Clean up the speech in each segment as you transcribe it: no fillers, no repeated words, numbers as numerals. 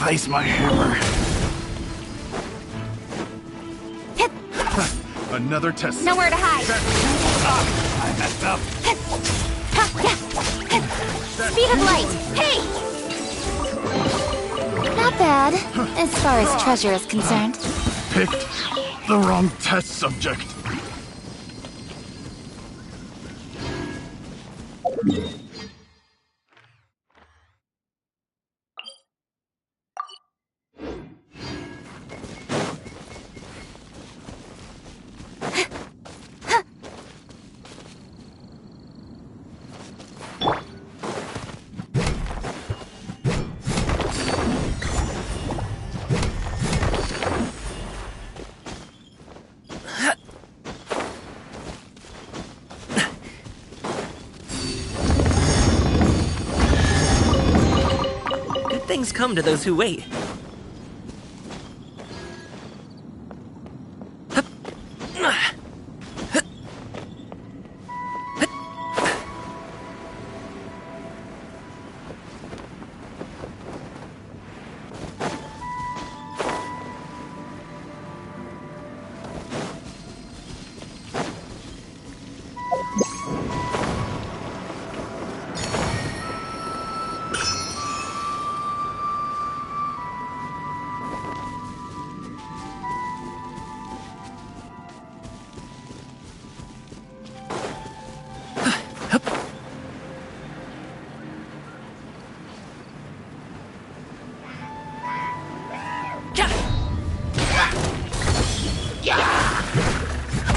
place my hammer. Hit. Another test. Nowhere to hide. I messed up. Speed of light. Hey! Not bad, as far as treasure is concerned. Picked the wrong test subject. Things come to those who wait.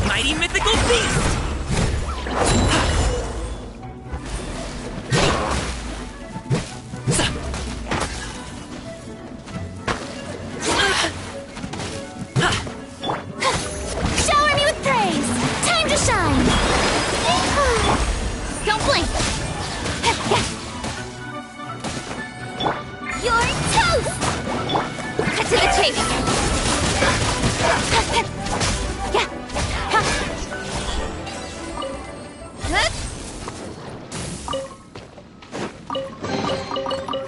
Mighty mythical beast! Shower me with praise! Time to shine! Don't blink! You're toast! Cut to the chase!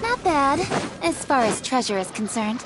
Not bad, as far as treasure is concerned.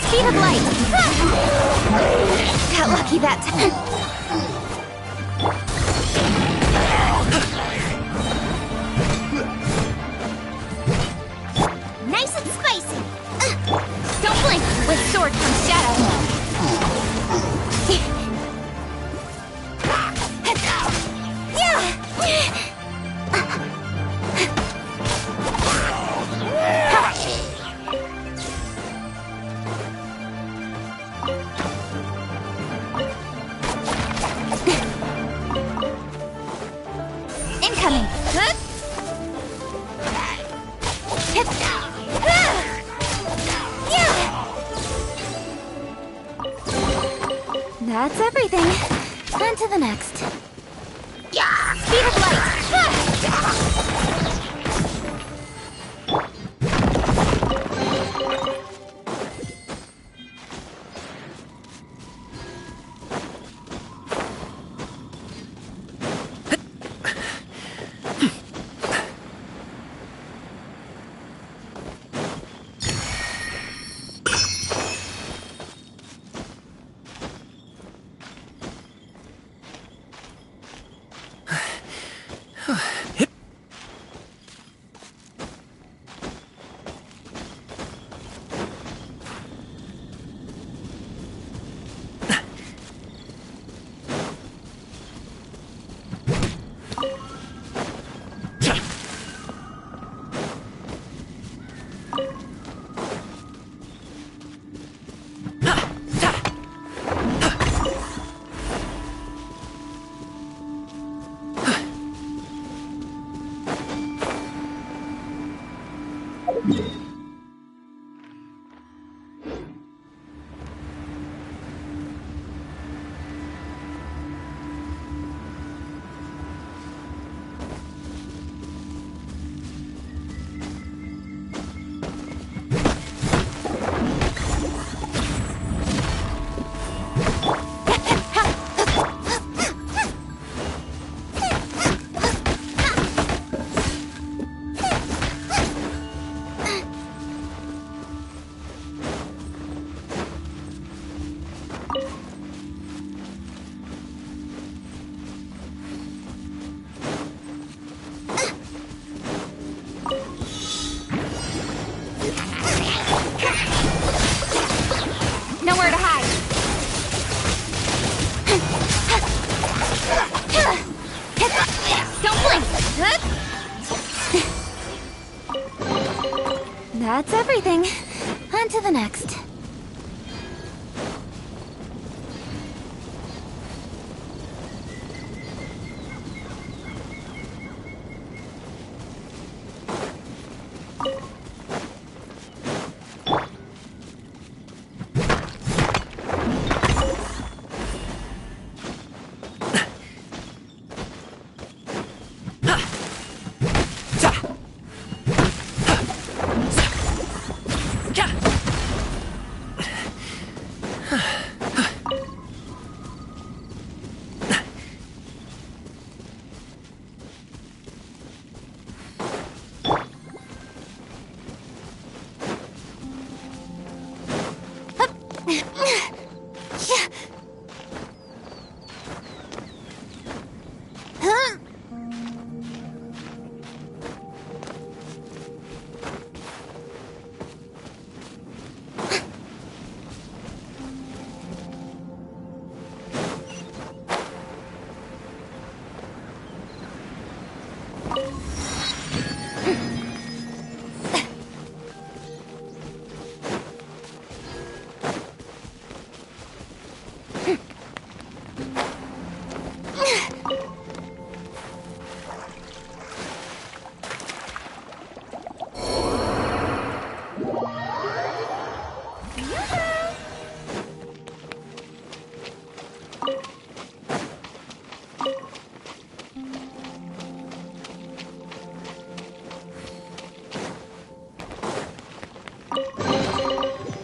Speed of light! Got lucky that time. Nice and spicy! Don't blink! With sword comes shadow. Incoming! That's everything. On to the next. Speed of light! That's everything. On to the next.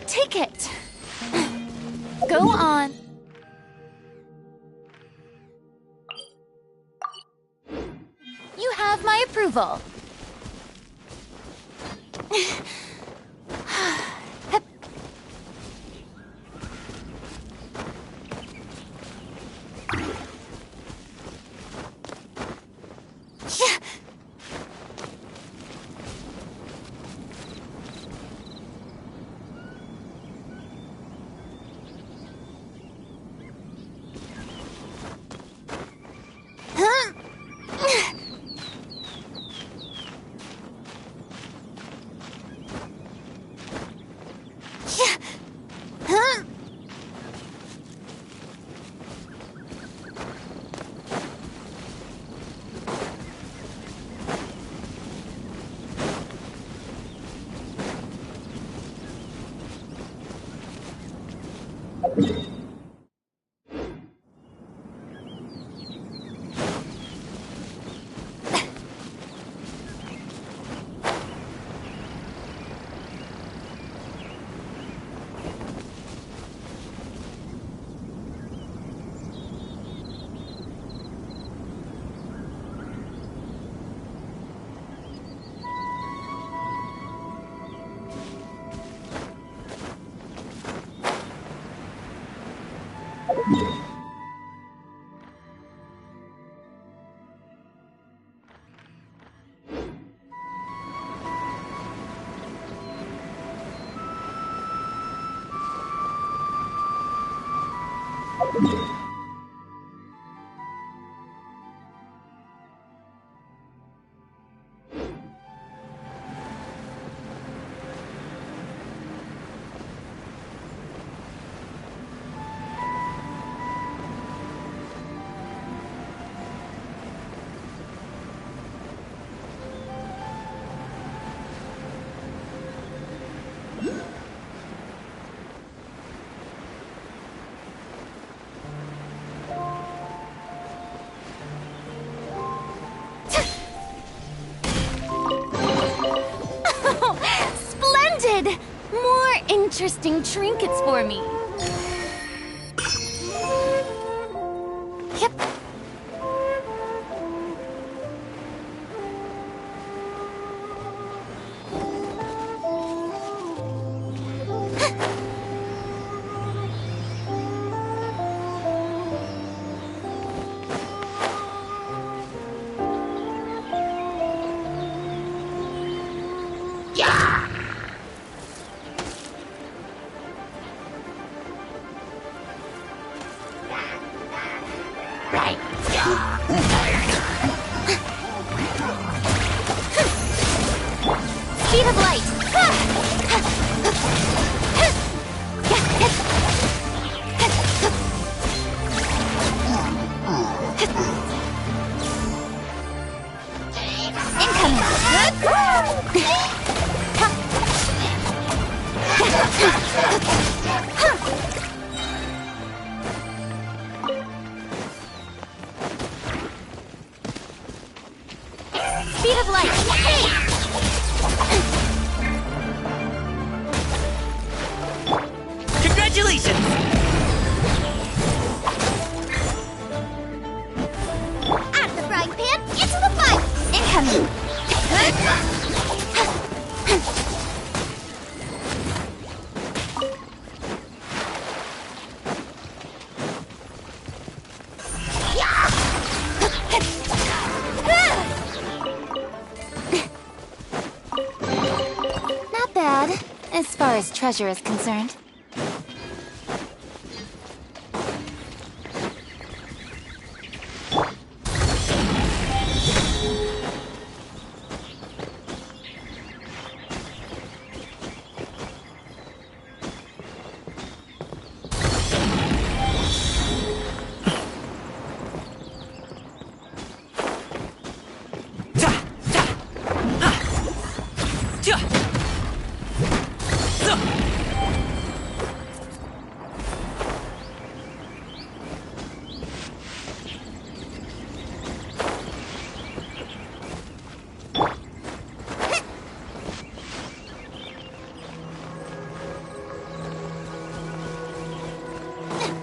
Ticket. Go on. You have my approval. Splendid! More interesting trinkets for me. Yep. of light! Hey! Congratulations! Out of the frying pan, into the fire! Incoming! Not bad, as far as treasure is concerned.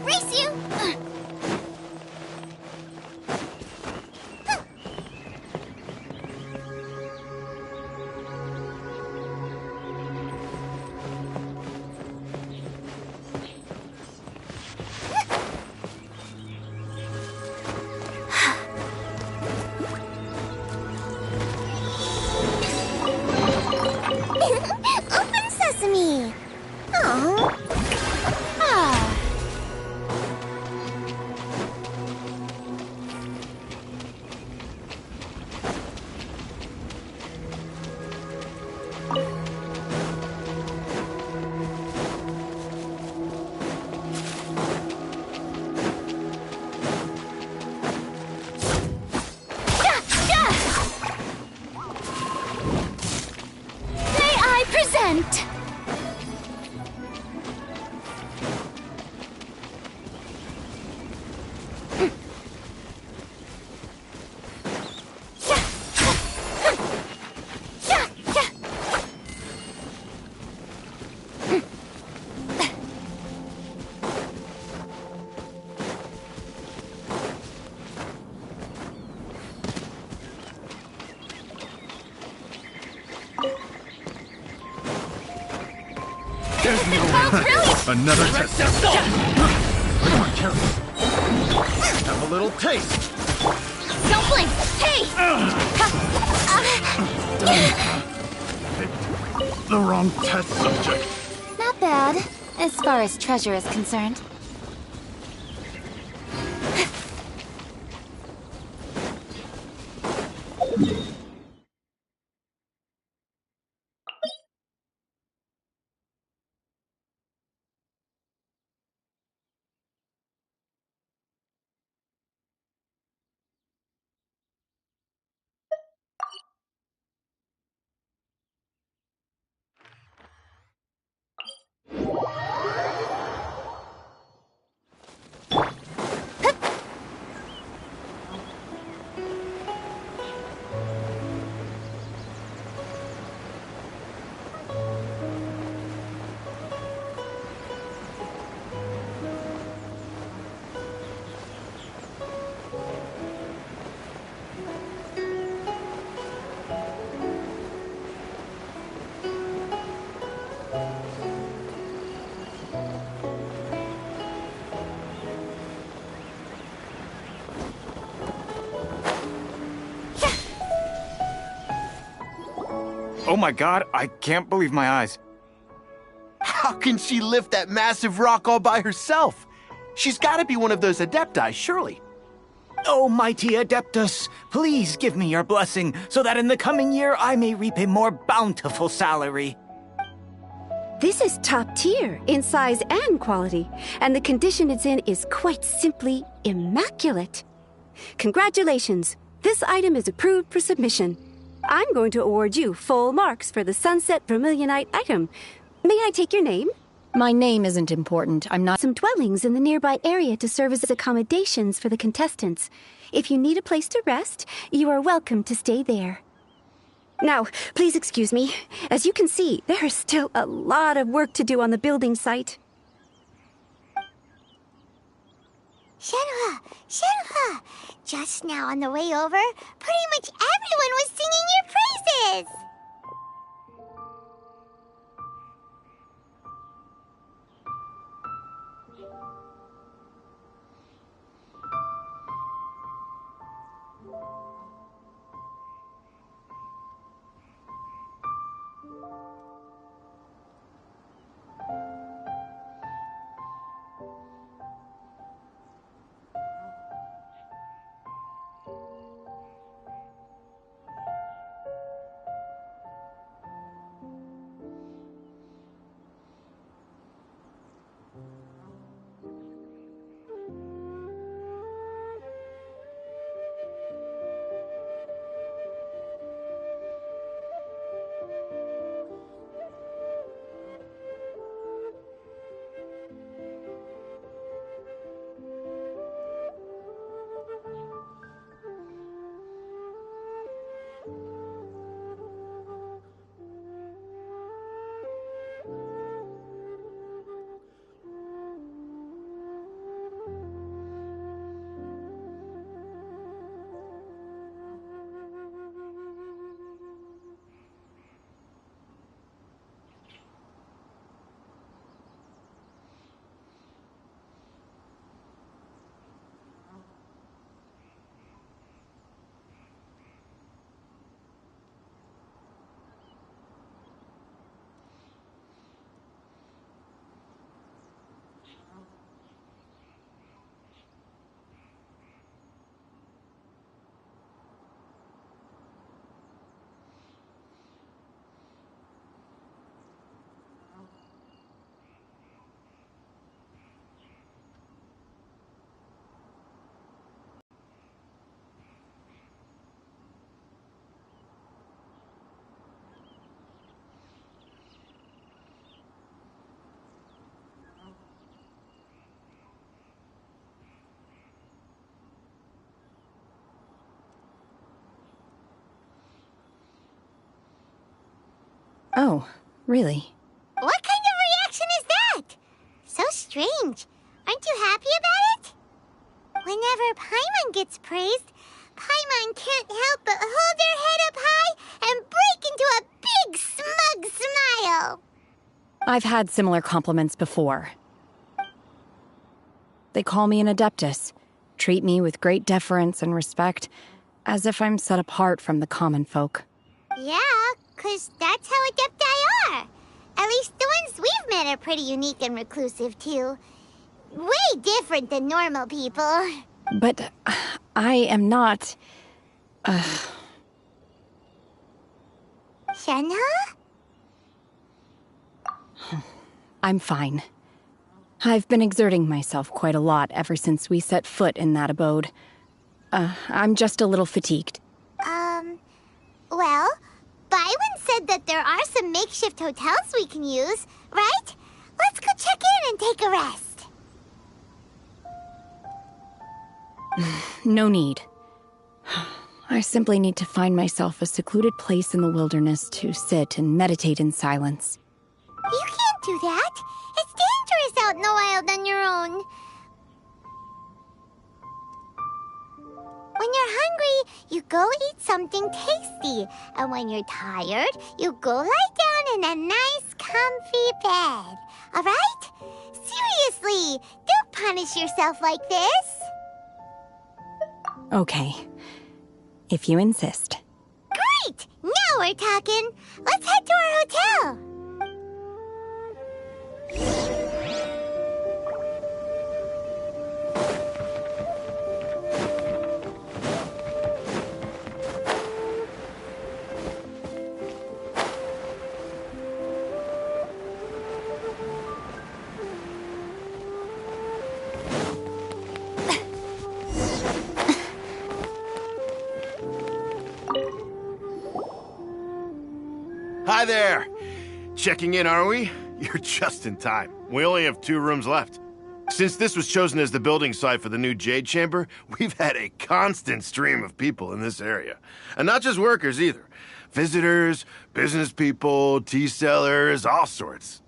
Race you! Open sesame! Aww. Ah. May I present? There's no Oh, brilliant! Another test. Come on, carry. Have a little taste. Don't blink! Hey! Picked the wrong test subject. Not bad, as far as treasure is concerned. Oh my god, I can't believe my eyes. How can she lift that massive rock all by herself? She's got to be one of those Adepti, surely. Oh, mighty Adeptus, please give me your blessing so that in the coming year I may reap a more bountiful salary. This is top tier in size and quality, and the condition it's in is quite simply immaculate. Congratulations! This item is approved for submission. I'm going to award you full marks for the Sunset Vermilionite item. May I take your name? My name isn't important. I'm not. Some dwellings in the nearby area to serve as accommodations for the contestants. If you need a place to rest, you are welcome to stay there. Now, please excuse me. As you can see, there is still a lot of work to do on the building site. Shenhua, Shenhua! Just now on the way over, pretty much everyone was singing your praises! Oh, really? What kind of reaction is that? So strange. Aren't you happy about it? Whenever Paimon gets praised, Paimon can't help but hold their head up high and break into a big smug smile. I've had similar compliments before. They call me an adeptus, treat me with great deference and respect, as if I'm set apart from the common folk. Yeah, 'cause that's how adepti are. At least the ones we've met are pretty unique and reclusive, too. Way different than normal people. But I am not... Shenhe? I'm fine. I've been exerting myself quite a lot ever since we set foot in that abode. I'm just a little fatigued. Well, Byron said that there are some makeshift hotels we can use, right? Let's go check in and take a rest. No need. I simply need to find myself a secluded place in the wilderness to sit and meditate in silence. You can't do that. It's dangerous out in the wild on your own. When you're hungry, you go eat something tasty. And when you're tired, you go lie down in a nice, comfy bed. All right? Seriously, don't punish yourself like this. Okay. If you insist. Great! Now we're talking. Let's head to our hotel. Hi there! Checking in, are we? You're just in time. We only have 2 rooms left. Since this was chosen as the building site for the new Jade Chamber, we've had a constant stream of people in this area. And not just workers either. Visitors, business people, tea sellers, all sorts.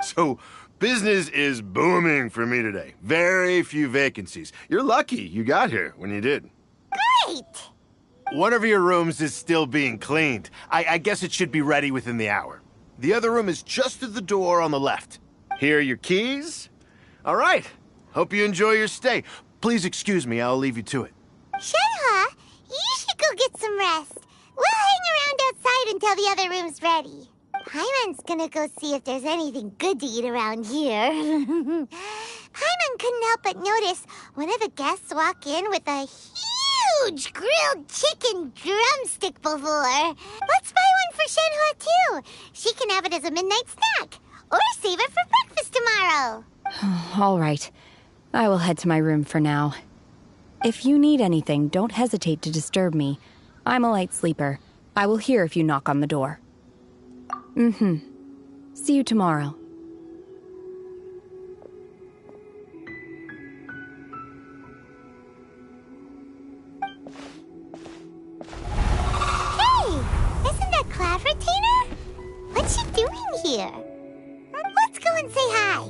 So, business is booming for me today. Very few vacancies. You're lucky you got here when you did. Great! One of your rooms is still being cleaned. I guess it should be ready within the hour. The other room is just through the door on the left. Here are your keys. All right. Hope you enjoy your stay. Please excuse me, I'll leave you to it. Shenhe, you should go get some rest. We'll hang around outside until the other room's ready. Paimon's gonna go see if there's anything good to eat around here. Paimon couldn't help but notice one of the guests walk in with a huge grilled chicken drumstick before. Let's buy one for Shenhe too. She can have it as a midnight snack. Or save it for breakfast tomorrow. All right. I will head to my room for now. If you need anything, don't hesitate to disturb me. I'm a light sleeper. I will hear if you knock on the door. See you tomorrow. Hey! Isn't that Cloud Retainer? What's she doing here? Let's go and say hi.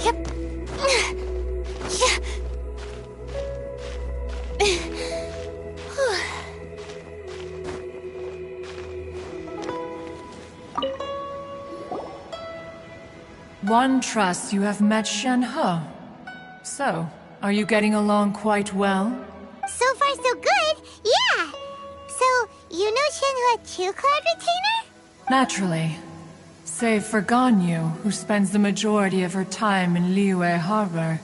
Yep. One trusts you have met Shenhe. So, are you getting along quite well? So far, so good. Yeah. So, you know Shenhe too, Cloud Retainer? Naturally. Save for Ganyu, who spends the majority of her time in Liyue Harbor.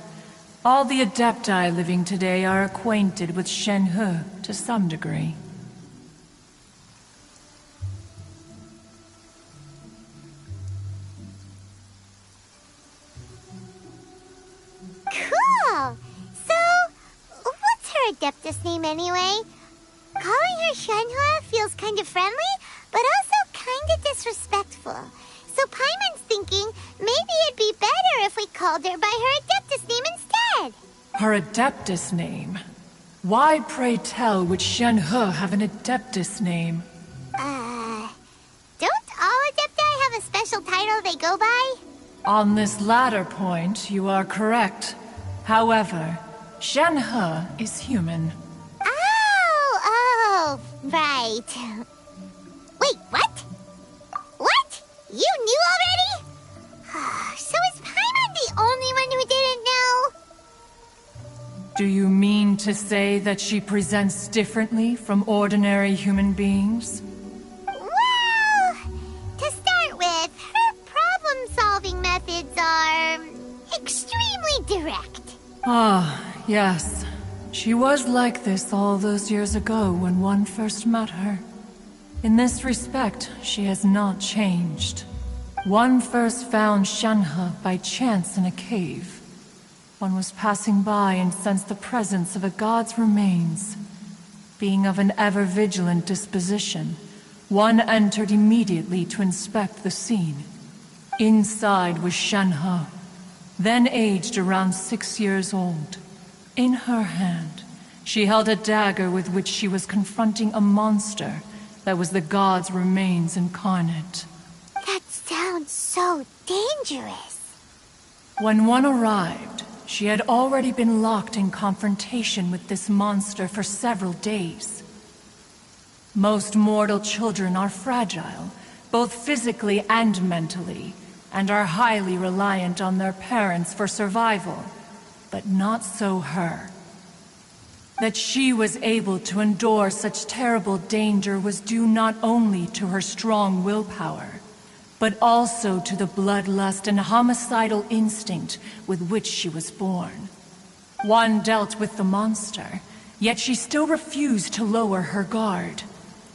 All the Adepti living today are acquainted with Shenhe to some degree. Cool. So, what's her Adeptus name anyway? Calling her Shenhe feels kind of friendly, but also kind of disrespectful. So Paimon's thinking maybe it'd be better if we called her by her Adeptus name instead. Her Adeptus name? Why, pray tell, would Shenhe have an Adeptus name? Don't all Adepti have a special title they go by? On this latter point, you are correct. However, Shenhe is human. Oh, right. Wait, what? What? You knew already? So is Paimon the only one who didn't know? Do you mean to say that she presents differently from ordinary human beings? Well, to start with, her problem-solving methods are extremely direct. Ah, yes. She was like this all those years ago when one first met her. In this respect, she has not changed. One first found Shenhe by chance in a cave. One was passing by and sensed the presence of a god's remains. Being of an ever-vigilant disposition, one entered immediately to inspect the scene. Inside was Shenhe, then aged around 6 years old. In her hand, she held a dagger with which she was confronting a monster that was the god's remains incarnate. That sounds so dangerous. When one arrived, she had already been locked in confrontation with this monster for several days. Most mortal children are fragile, both physically and mentally, and are highly reliant on their parents for survival. But not so her. That she was able to endure such terrible danger was due not only to her strong willpower, but also to the bloodlust and homicidal instinct with which she was born. One dealt with the monster, yet she still refused to lower her guard.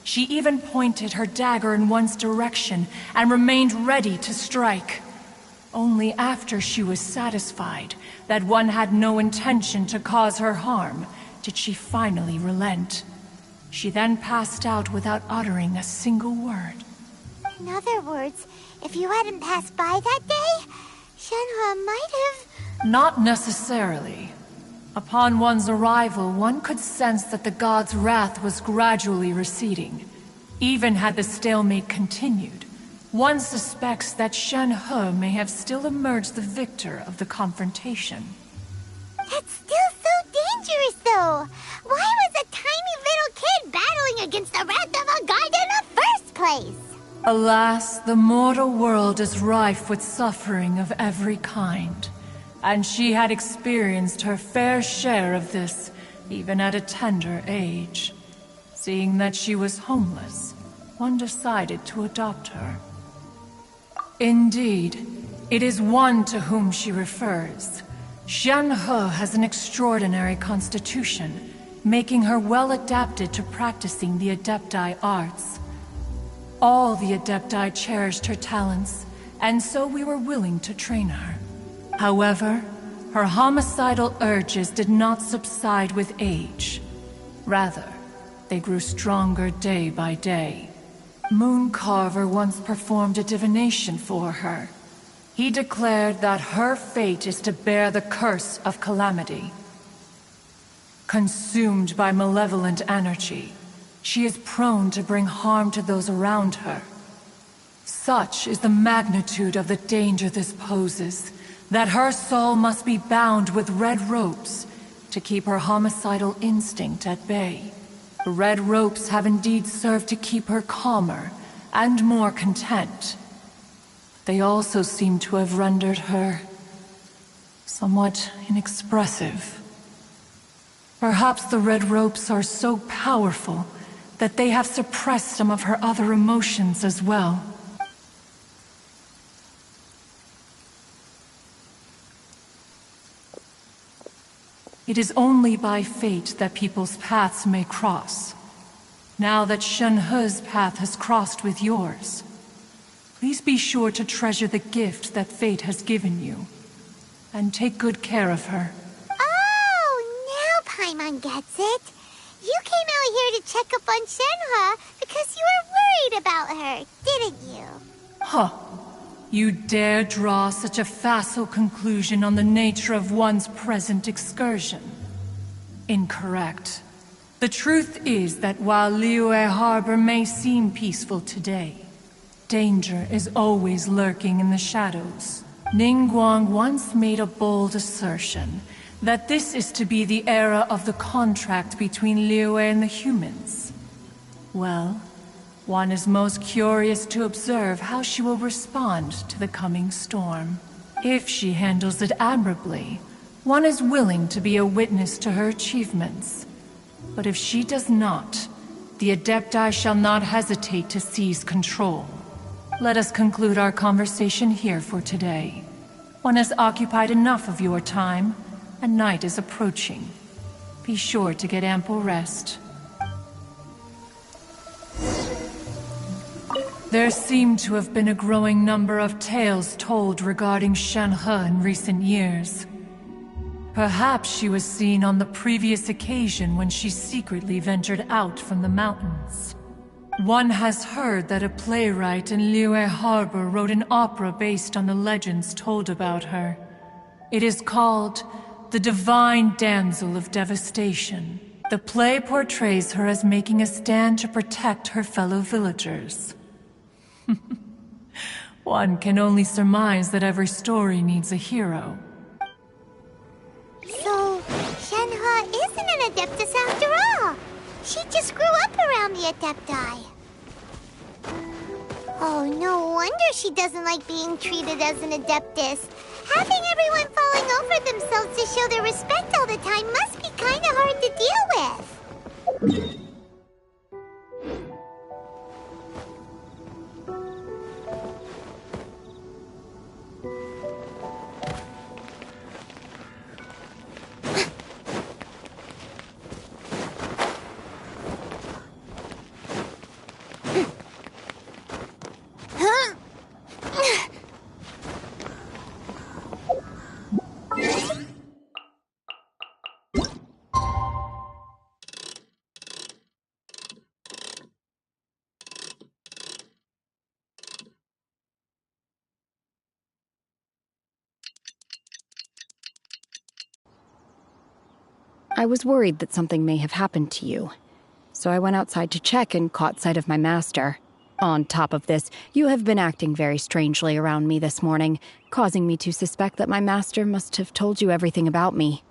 She even pointed her dagger in one's direction and remained ready to strike. Only after she was satisfied that one had no intention to cause her harm did she finally relent. She then passed out without uttering a single word. In other words, if you hadn't passed by that day, Shenhua might have... Not necessarily. Upon one's arrival, one could sense that the god's wrath was gradually receding. Even had the stalemate continued, one suspects that Shenhe may have still emerged the victor of the confrontation. That's still so dangerous, though! Why was a tiny little kid battling against the wrath of a god in the first place? Alas, the mortal world is rife with suffering of every kind. And she had experienced her fair share of this, even at a tender age. Seeing that she was homeless, one decided to adopt her. Indeed, it is one to whom she refers. Shenhe has an extraordinary constitution, making her well adapted to practicing the Adepti arts. All the Adepti cherished her talents, and so we were willing to train her. However, her homicidal urges did not subside with age. Rather, they grew stronger day by day. Mooncarver once performed a divination for her. He declared that her fate is to bear the curse of calamity. Consumed by malevolent energy, she is prone to bring harm to those around her. Such is the magnitude of the danger this poses, that her soul must be bound with red ropes to keep her homicidal instinct at bay. The red ropes have indeed served to keep her calmer and more content. They also seem to have rendered her somewhat inexpressive. Perhaps the red ropes are so powerful that they have suppressed some of her other emotions as well. It is only by fate that people's paths may cross. Now that Shenhe's path has crossed with yours, please be sure to treasure the gift that fate has given you, and take good care of her. Oh, now Paimon gets it. You came out here to check up on Shenhe because you were worried about her, didn't you? Huh. You dare draw such a facile conclusion on the nature of one's present excursion? Incorrect. The truth is that while Liyue Harbor may seem peaceful today, danger is always lurking in the shadows. Ningguang once made a bold assertion that this is to be the era of the contract between Liyue and the humans. Well, one is most curious to observe how she will respond to the coming storm. If she handles it admirably, one is willing to be a witness to her achievements. But if she does not, the Adepti shall not hesitate to seize control. Let us conclude our conversation here for today. One has occupied enough of your time, and night is approaching. Be sure to get ample rest. There seem to have been a growing number of tales told regarding Shenhe in recent years. Perhaps she was seen on the previous occasion when she secretly ventured out from the mountains. One has heard that a playwright in Liyue Harbor wrote an opera based on the legends told about her. It is called The Divine Damsel of Devastation. The play portrays her as making a stand to protect her fellow villagers. One can only surmise that every story needs a hero. So, Shenhe isn't an Adeptus after all. She just grew up around the Adepti. Oh, no wonder she doesn't like being treated as an Adeptus. Having everyone falling over themselves to show their respect all the time must be kind of hard to deal with. I was worried that something may have happened to you. So I went outside to check and caught sight of my master. On top of this, you have been acting very strangely around me this morning, causing me to suspect that my master must have told you everything about me.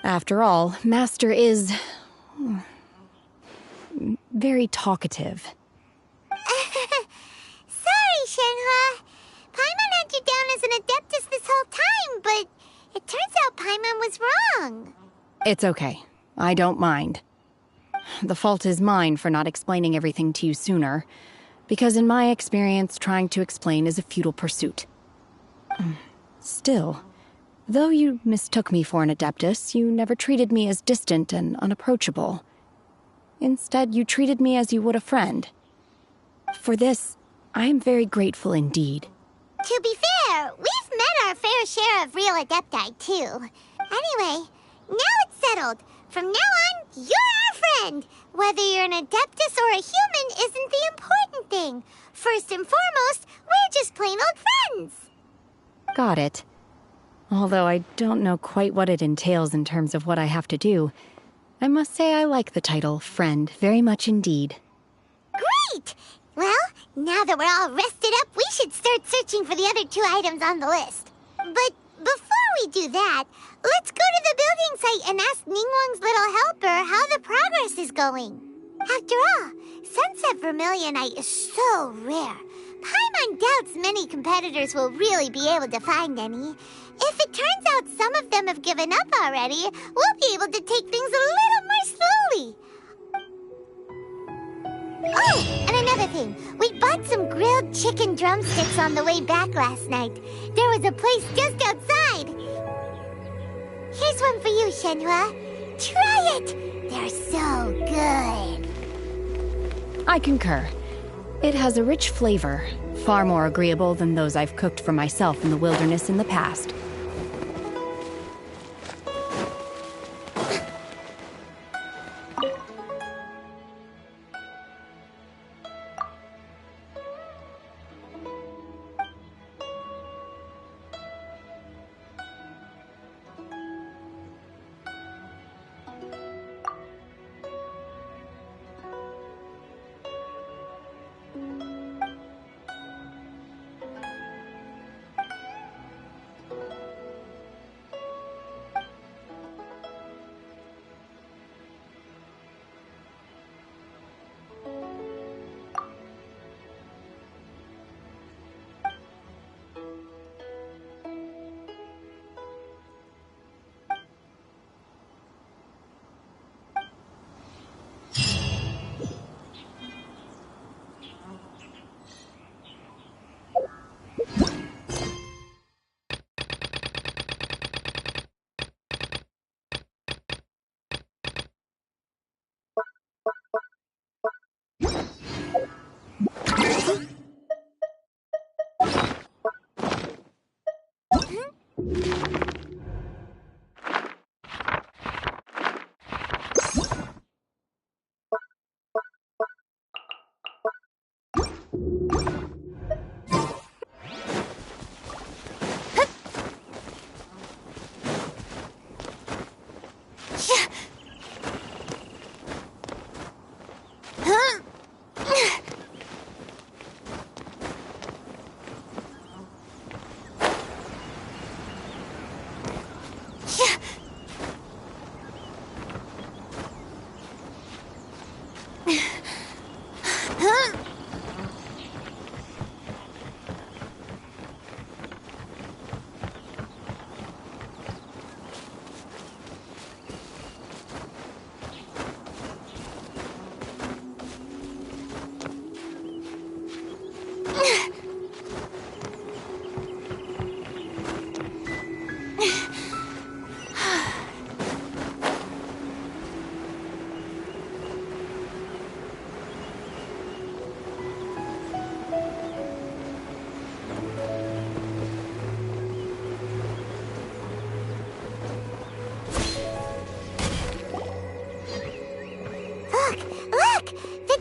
After all, Master is very talkative. Sorry, Shenhua. Paimon had you down as an Adeptus this whole time, but it turns out Paimon was wrong. It's okay. I don't mind. The fault is mine for not explaining everything to you sooner, because in my experience, trying to explain is a futile pursuit. Still, though you mistook me for an Adeptus, you never treated me as distant and unapproachable. Instead, you treated me as you would a friend. For this, I am very grateful indeed. To be fair, we've met our fair share of real Adepti, too. Anyway, now it's settled. From now on, you're our friend. Whether you're an Adeptus or a human isn't the important thing. First and foremost, we're just plain old friends. Got it. Although I don't know quite what it entails in terms of what I have to do, I must say I like the title, Friend, very much indeed. Great! Well, now that we're all rested up, we should start searching for the other 2 items on the list. But before we do that, let's go to the building site and ask Ningguang's little helper how the progress is going. After all, Sunset Vermilionite is so rare. Paimon doubts many competitors will really be able to find any. If it turns out some of them have given up already, we'll be able to take things a little more slowly. Oh, and another thing. We bought some grilled chicken drumsticks on the way back last night. There was a place just outside. Here's one for you, Shenhua. Try it! They're so good. I concur. It has a rich flavor, far more agreeable than those I've cooked for myself in the wilderness in the past.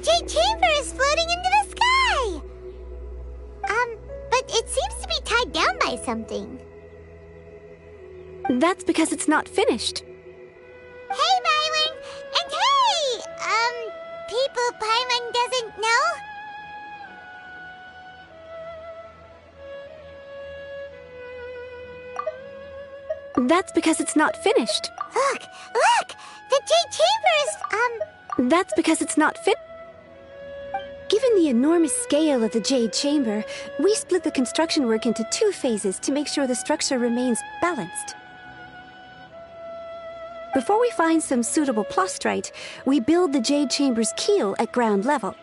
Jade Chamber is floating into the sky! But it seems to be tied down by something. That's because it's not finished. Hey, Byron! And hey! People Paimon doesn't know? That's because it's not finished. Look! Look! The Jade Chamber is, That's because it's not finished. Given the enormous scale of the Jade Chamber, we split the construction work into 2 phases to make sure the structure remains balanced. Before we find some suitable plastrite, we build the Jade Chamber's keel at ground level.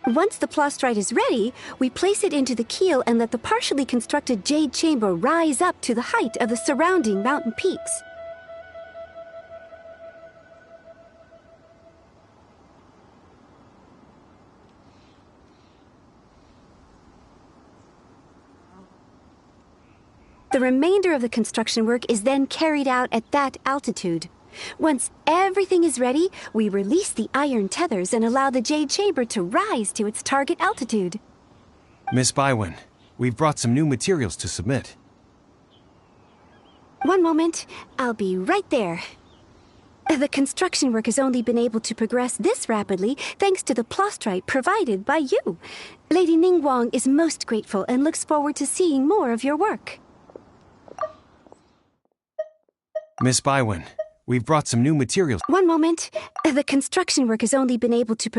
Once the plastrite is ready, we place it into the keel and let the partially constructed Jade Chamber rise up to the height of the surrounding mountain peaks. The remainder of the construction work is then carried out at that altitude. Once everything is ready, we release the iron tethers and allow the Jade Chamber to rise to its target altitude. Miss Bywin, we've brought some new materials to submit. One moment, I'll be right there. The construction work has only been able to progress this rapidly thanks to the plastrite provided by you. Lady Ningguang is most grateful and looks forward to seeing more of your work. Miss Bywin, we've brought some new materials. One moment. The construction work has only been able to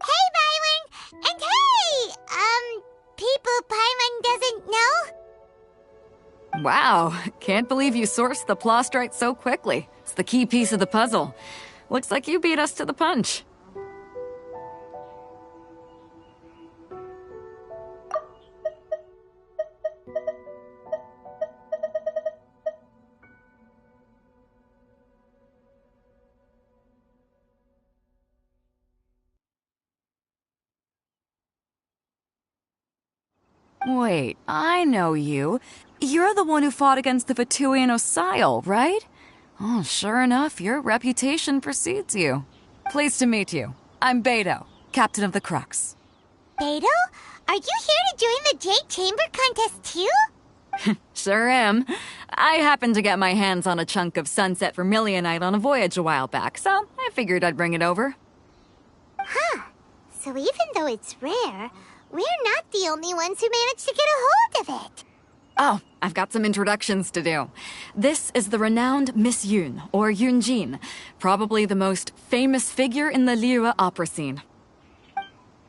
Hey, Byron! And hey! People Paimon doesn't know? Wow, can't believe you sourced the plastrite so quickly. It's the key piece of the puzzle. Looks like you beat us to the punch. Wait, I know you. You're the one who fought against the Fatuian Osile, right? Oh, sure enough, your reputation precedes you. Pleased to meet you. I'm Beto, captain of the Crux. Beto? Are you here to join the Jade Chamber contest too? Sure am. I happened to get my hands on a chunk of sunset vermilionite on a voyage a while back, so I figured I'd bring it over. Huh. So even though it's rare, we're not the only ones who managed to get a hold of it. Oh, I've got some introductions to do. This is the renowned Miss Yun, or Yunjin, probably the most famous figure in the Liyue opera scene.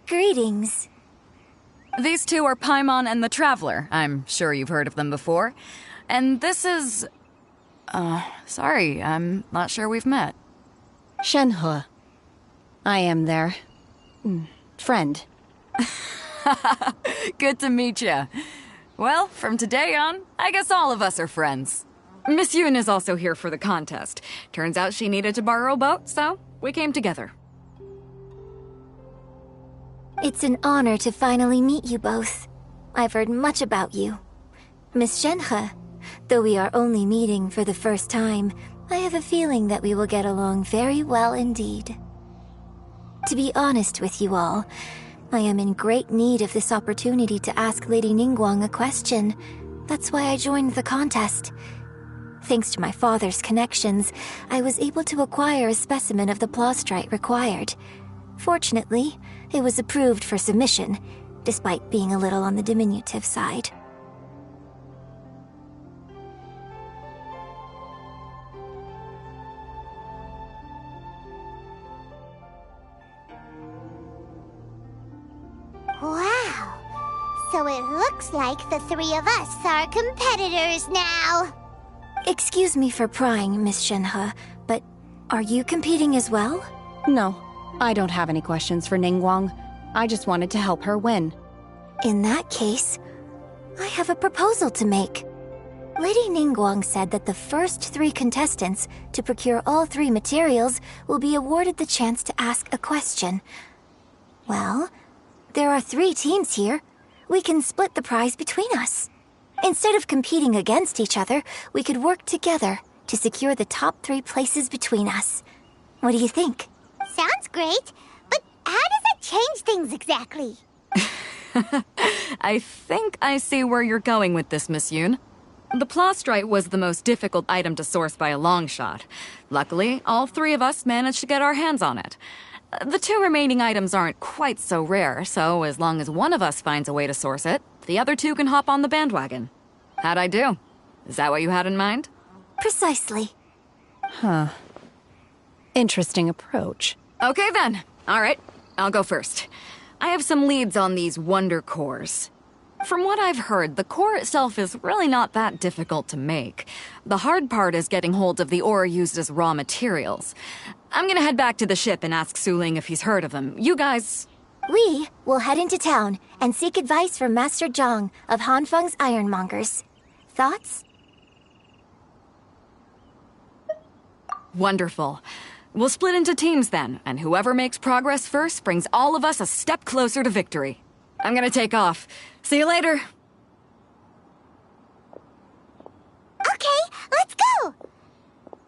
Greetings. These two are Paimon and the Traveler. I'm sure you've heard of them before. And this is... sorry, I'm not sure we've met. Shenhe. I am their... friend. Good to meet you. Well, from today on, I guess all of us are friends. Miss Yun is also here for the contest. Turns out she needed to borrow a boat, so we came together. It's an honor to finally meet you both. I've heard much about you. Miss Shenhe, though we are only meeting for the first time, I have a feeling that we will get along very well indeed. To be honest with you all, I am in great need of this opportunity to ask Lady Ningguang a question. That's why I joined the contest. Thanks to my father's connections, I was able to acquire a specimen of the plastrite required. Fortunately, it was approved for submission, despite being a little on the diminutive side. So it looks like the three of us are competitors now. Excuse me for prying, Miss Shenhe, but are you competing as well? No, I don't have any questions for Ningguang. I just wanted to help her win. In that case, I have a proposal to make. Lady Ningguang said that the first 3 contestants to procure all 3 materials will be awarded the chance to ask a question. Well, there are 3 teams here. We can split the prize between us. Instead of competing against each other, we could work together to secure the top 3 places between us. What do you think? Sounds great, but how does it change things exactly? I think I see where you're going with this, Miss Yoon. The plastrite was the most difficult item to source by a long shot. Luckily, all 3 of us managed to get our hands on it. The 2 remaining items aren't quite so rare, so as long as one of us finds a way to source it, the other 2 can hop on the bandwagon. How'd I do? Is that what you had in mind? Precisely. Huh. Interesting approach. Okay then. All right, I'll go first. I have some leads on these wonder cores. From what I've heard, the core itself is really not that difficult to make. The hard part is getting hold of the ore used as raw materials. I'm gonna head back to the ship and ask Suling if he's heard of them. You guys... We will head into town and seek advice from Master Zhang of Hanfeng's Ironmongers. Thoughts? Wonderful. We'll split into teams then, and whoever makes progress first brings all of us a step closer to victory. I'm gonna take off. See you later. Okay, let's go!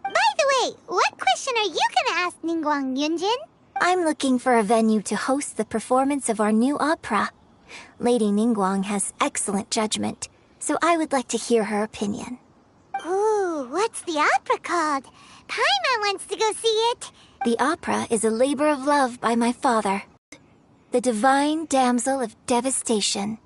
By the way, what question are you gonna ask Ningguang, Yunjin? I'm looking for a venue to host the performance of our new opera. Lady Ningguang has excellent judgment, so I would like to hear her opinion. Ooh, what's the opera called? Paimon wants to go see it. The opera is a labor of love by my father. The Divine Damsel of Devastation.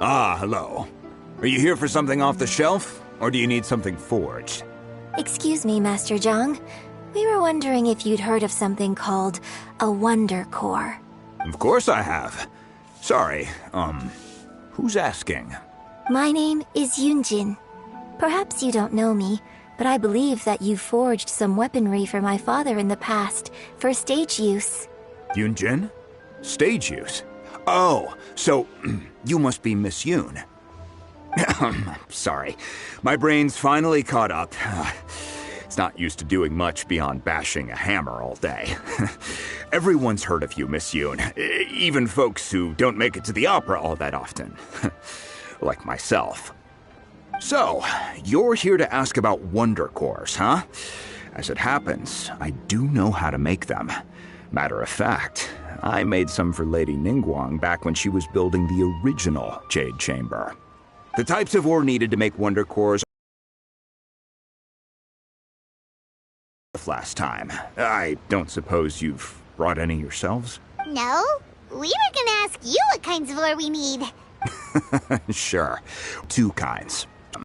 Ah, hello. Are you here for something off the shelf, or do you need something forged? Excuse me, Master Zhang. We were wondering if you'd heard of something called a Wonder Core. Of course I have. Sorry, who's asking? My name is Yunjin. Perhaps you don't know me, but I believe that you forged some weaponry for my father in the past for stage use. Yunjin? Stage use? Oh, so you must be Miss Yoon. Sorry, my brain's finally caught up. It's not used to doing much beyond bashing a hammer all day. Everyone's heard of you, Miss Yoon, even folks who don't make it to the opera all that often. Like myself. So, you're here to ask about Wonder Cores, huh? As it happens, I do know how to make them. Matter of fact, I made some for Lady Ningguang back when she was building the original Jade Chamber. The types of ore needed to make Wonder Cores last time. I don't suppose you've brought any yourselves? No, we were gonna ask you what kinds of ore we need. Sure. 2 kinds.